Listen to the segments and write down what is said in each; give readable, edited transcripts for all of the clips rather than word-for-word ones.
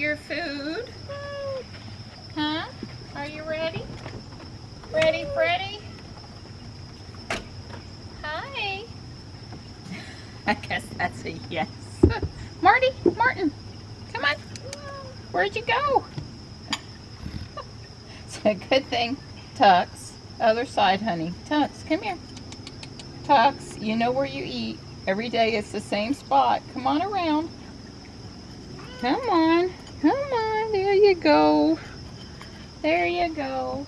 your food? Huh? Are you ready? Ready, Freddy? Hi. I guess that's a yes. Martin, come on. Where'd you go? It's a good thing. Tux, other side, honey. Tux, come here. Tux, you know where you eat. Every day it's the same spot. Come on around. Come on. Come on. There you go. There you go.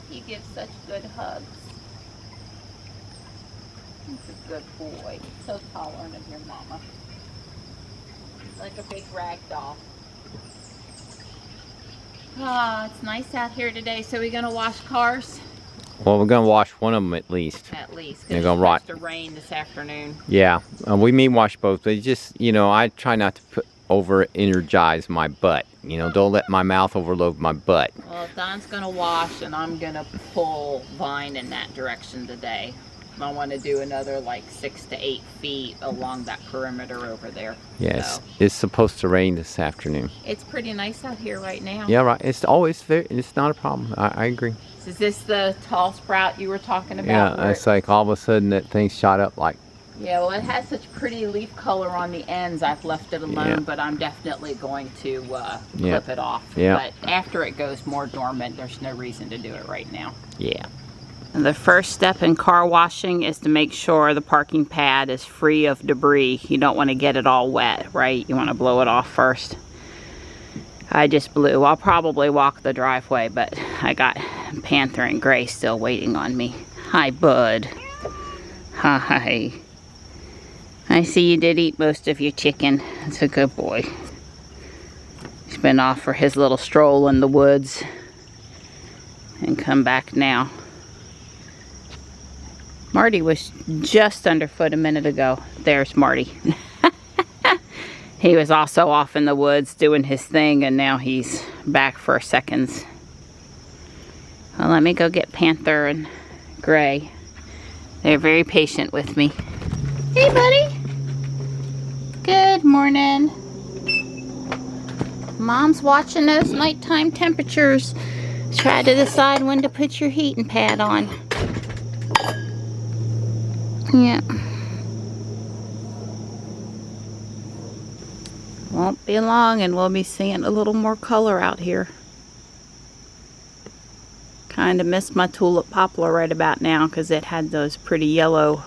He gives such good hugs. He's a good boy. So tolerant of your mama. He's like a big rag doll. Ah, it's nice out here today. So we're gonna wash cars? Well, we're gonna wash one of them at least. At least. They're gonna rot. It's supposed to rain this afternoon. Yeah, we may wash both, but just, you know, I try not to over-energize my butt. You know, don't let my mouth overload my butt. Well, Don's gonna wash, and I'm gonna pull Vine in that direction today. I want to do another like 6 to 8 feet along that perimeter over there. Yes, so. It's supposed to rain this afternoon. It's pretty nice out here right now. Yeah, right. It's always very. It's not a problem. I agree. Is this the tall sprout you were talking about? Yeah, it's like all of a sudden that thing shot up like. Yeah, well, it has such pretty leaf color on the ends. I've left it alone, yeah. But I'm definitely going to clip it off. Yeah. But after it goes more dormant, there's no reason to do it right now. Yeah. And the first step in car washing is to make sure the parking pad is free of debris. You don't want to get it all wet, right? You want to blow it off first. I just blew. I'll probably walk the driveway, but I got Panther and Gray still waiting on me. Hi, bud. Hi. I see you did eat most of your chicken. That's a good boy. He's been off for his little stroll in the woods and come back now. Marty was just underfoot a minute ago. There's Marty. He was also off in the woods doing his thing, and now he's back for seconds. Well, let me go get Panther and Gray. They're very patient with me. Hey, buddy. Good morning. Mom's watching those nighttime temperatures. Try to decide when to put your heating pad on. Yeah. Won't be long and we'll be seeing a little more color out here. Kind of miss my tulip poplar right about now because it had those pretty yellow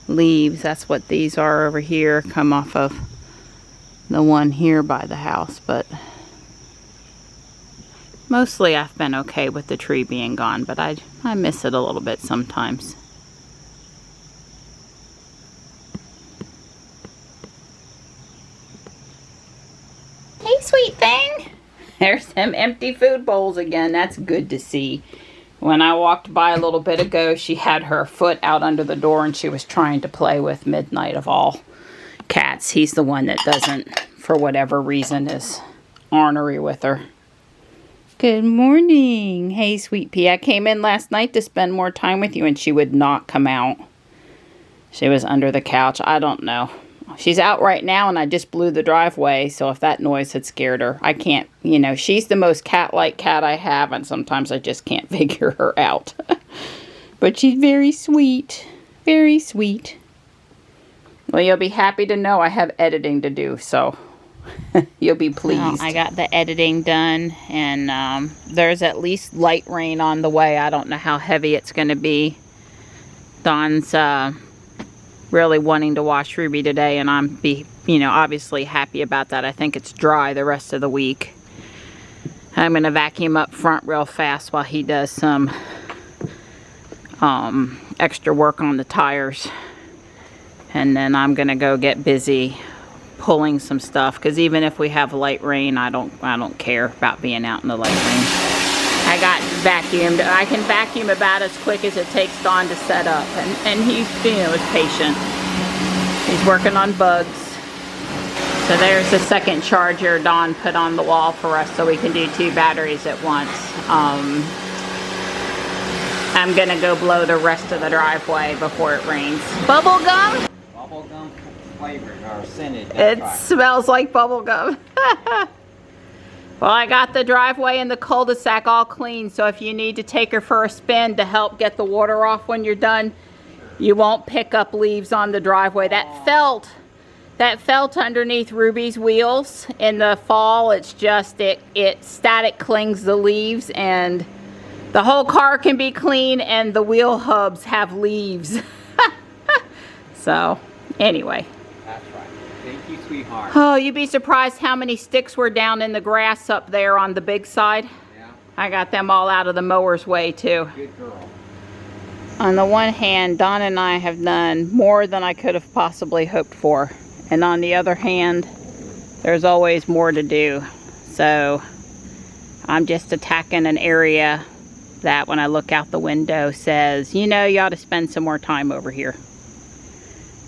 leaves. That's what these are over here. Come off of the one here by the house, but mostly I've been okay with the tree being gone, but I miss it a little bit sometimes. Hey, sweet thing. There's them empty food bowls again. That's good to see. When I walked by a little bit ago, she had her foot out under the door and she was trying to play with Midnight of all cats. He's the one that doesn't, for whatever reason, is ornery with her. Good morning. Hey, sweet pea. I came in last night to spend more time with you and she would not come out. She was under the couch. I don't know. She's out right now and I just blew the driveway, so if that noise had scared her, I can't, you know, she's the most cat-like cat I have and sometimes I just can't figure her out. But she's very sweet. Very sweet. Well, you'll be happy to know I have editing to do, so you'll be pleased. Well, I got the editing done and there's at least light rain on the way. I don't know how heavy it's going to be. Don's really wanting to wash Ruby today, and I'm obviously happy about that. I think it's dry the rest of the week. I'm going to vacuum up front real fast while he does some extra work on the tires, and then I'm going to go get busy pulling some stuff, because even if we have light rain, I don't care about being out in the light rain. I got vacuumed. I can vacuum about as quick as it takes Don to set up, and he's, you know, is patient. He's working on bugs. So there's the second charger Don put on the wall for us so we can do 2 batteries at once. I'm gonna go blow the rest of the driveway before it rains. Bubble gum? Bubble gum flavored or scented. It smells like bubble gum. Well, I got the driveway and the cul-de-sac all clean, so if you need to take her for a spin to help get the water off when you're done, you won't pick up leaves on the driveway. That felt underneath Ruby's wheels in the fall. It's just, it static clings the leaves, and the whole car can be clean and the wheel hubs have leaves. So, anyway. That's right. Thank you, sweetheart. Oh, you'd be surprised how many sticks were down in the grass up there on the big side. Yeah. I got them all out of the mower's way, too. Good girl. On the one hand, Don and I have done more than I could have possibly hoped for. And on the other hand, there's always more to do. So I'm just attacking an area that when I look out the window says, you know, you ought to spend some more time over here.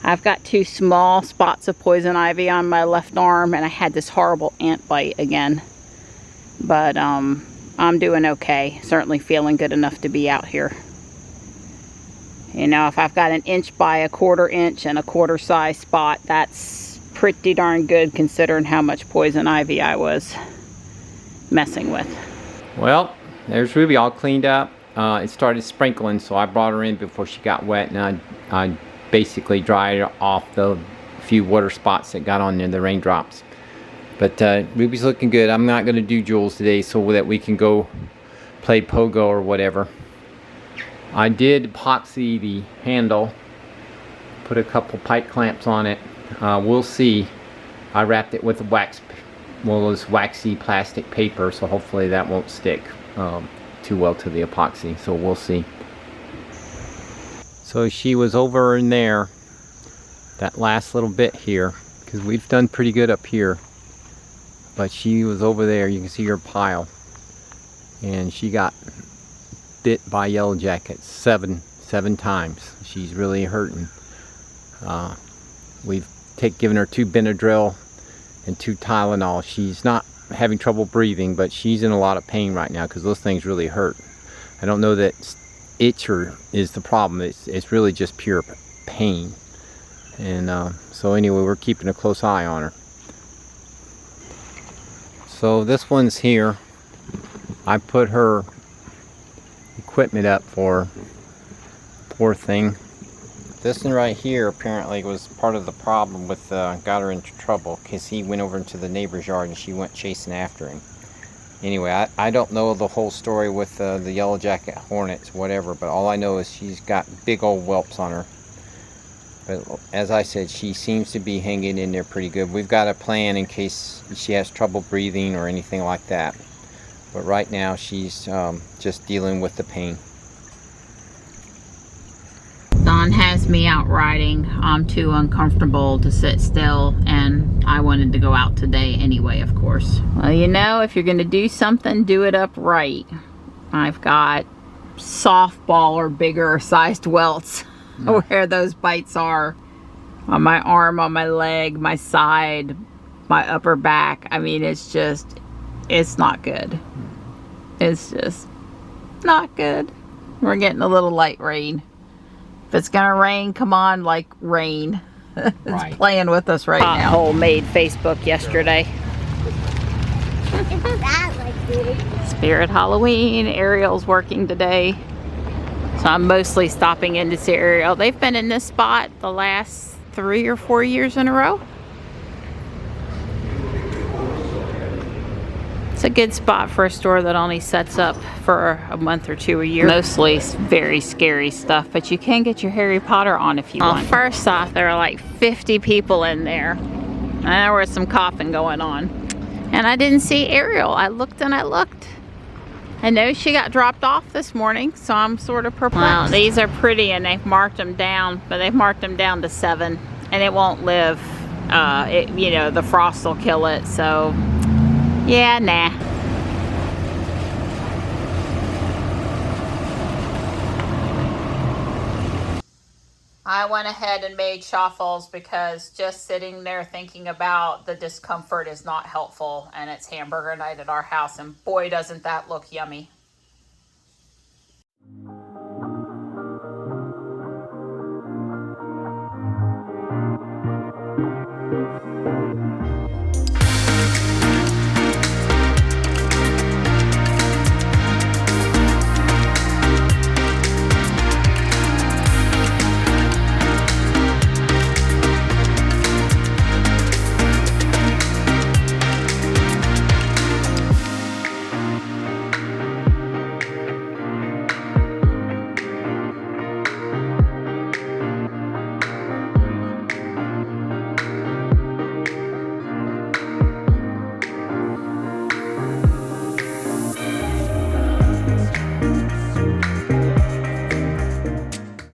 I've got 2 small spots of poison ivy on my left arm, and I had this horrible ant bite again. But I'm doing okay. Certainly feeling good enough to be out here. You know, if I've got an 1 by a 1/4 inch and a 1/4 size spot, that's pretty darn good considering how much poison ivy I was messing with. Well, there's Ruby all cleaned up. It started sprinkling, so I brought her in before she got wet, and I basically dried off the few water spots that got on there, the raindrops. But Ruby's looking good. I'm not going to do Jules today so that we can go play pogo or whatever. I did epoxy the handle, put a couple pipe clamps on it. We'll see. I wrapped it with one of those waxy plastic paper, so hopefully that won't stick too well to the epoxy, so we'll see. So she was over in there, that last little bit here, because we've done pretty good up here, but she was over there. You can see her pile, and she got bit by yellow jackets seven times. She's really hurting. We've given her 2 Benadryl and 2 Tylenol. She's not having trouble breathing, but she's in a lot of pain right now because those things really hurt. I don't know that itcher is the problem. It's really just pure pain. And so anyway, we're keeping a close eye on her. So this one's here. I put her equipment up for poor thing. This one right here apparently was part of the problem with got her into trouble because he went over into the neighbor's yard and she went chasing after him. Anyway, I don't know the whole story with the yellow jacket hornets, whatever, but all I know is she's got big old whelps on her. But as I said, she seems to be hanging in there pretty good. We've got a plan in case she has trouble breathing or anything like that. But right now she's just dealing with the pain. Don has me out riding. I'm too uncomfortable to sit still, and I wanted to go out today anyway, of course. Well, you know, if you're gonna do something, do it upright. I've got softball or bigger sized welts where those bites are. On my arm, on my leg, my side, my upper back. I mean, it's not good. It's just not good. We're getting a little light rain. If it's gonna rain, come on, like rain. It's right. Playing with us right now. Pothole made Facebook yesterday. Spirit Halloween. Ariel's working today. So I'm mostly stopping in to see Ariel. They've been in this spot the last 3 or 4 years in a row. It's a good spot for a store that only sets up for a month or 2 a year. Mostly very scary stuff, but you can get your Harry Potter on if you want. First off, there were like 50 people in there. And there was some coughing going on. And I didn't see Ariel. I looked and I looked. I know she got dropped off this morning, so I'm sort of perplexed. Well, these are pretty and they've marked them down, but they've marked them down to 7. And it won't live you know, the frost will kill it. So, yeah, nah. I went ahead and made shuffles because just sitting there thinking about the discomfort is not helpful, and it's hamburger night at our house, and boy, doesn't that look yummy.